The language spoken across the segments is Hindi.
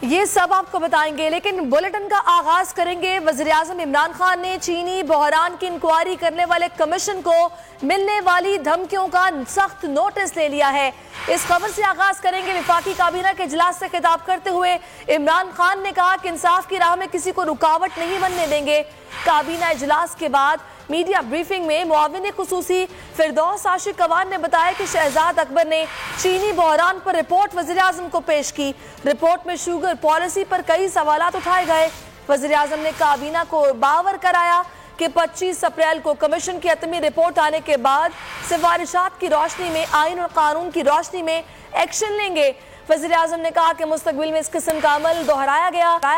ये सब आपको बताएंगे, लेकिन बुलेटिन का आगाज करेंगे। वज़ीर-ए-आज़म इमरान खान ने चीनी बहरान की इंक्वायरी करने वाले कमीशन को मिलने वाली धमकियों का सख्त नोटिस ले लिया है। इस खबर से आगाज करेंगे। वफाकी काबीना के इजलास से खिताब करते हुए इमरान खान ने कहा कि इंसाफ की राह में किसी को रुकावट नहीं बनने देंगे। काबीना इजलास के बाद मीडिया ब्रीफिंग में मुआविन खुसूसी फिरदौस आशिक अवान ने बताया कि शहजाद अकबर ने चीनी बहरान पर रिपोर्ट वज़ीर-ए-आज़म को पेश की। रिपोर्ट में शुगर पॉलिसी पर कई सवालात उठाए गए। वज़ीर-ए-आज़म ने काबीना को बावर कराया कि 25 अप्रैल को कमीशन की हतमी रिपोर्ट आने के बाद सिफारिशात की रोशनी में, आइन और कानून की रोशनी में एक्शन लेंगे। वज़ीर-ए-आज़म ने कहा कि मुस्तकबिल में इस किस्म का अमल दोहराया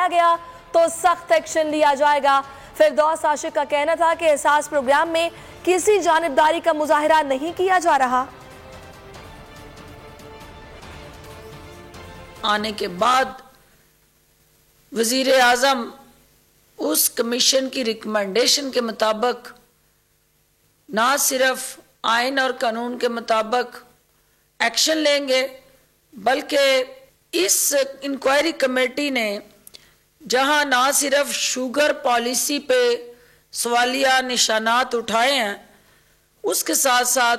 गया तो सख्त एक्शन लिया जाएगा। फिरदौस आशिक का कहना था कि एहसास प्रोग्राम में किसी जानिबदारी का मुजाहिरा नहीं किया जा रहा। आने के बाद वज़ीर-ए-आज़म उस कमीशन की रिकमेंडेशन के मुताबिक ना सिर्फ आइन और कानून के मुताबिक एक्शन लेंगे, बल्कि इस इंक्वायरी कमेटी ने जहां ना सिर्फ शुगर पॉलिसी पे सवालिया निशानात उठाए हैं, उसके साथ साथ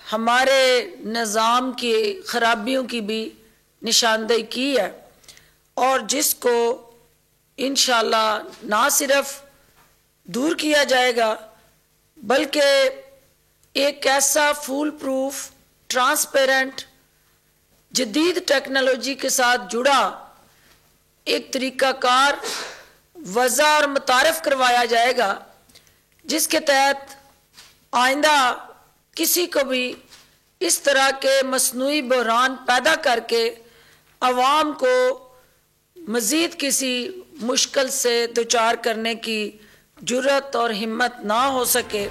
हमारे निज़ाम की खराबियों की भी निशानदेही की है, और जिसको इंशाल्लाह ना सिर्फ दूर किया जाएगा बल्कि एक ऐसा फुल प्रूफ, ट्रांसपेरेंट, जदीद टेक्नोलॉजी के साथ जुड़ा एक तरीक़ाकार वज़ा और मुतारफ़ करवाया जाएगा, जिसके तहत आइंदा किसी को भी इस तरह के मसनूई बहरान पैदा करके अवाम को मज़ीद किसी मुश्किल से दुचार करने की जुर्रत और हिम्मत ना हो सके।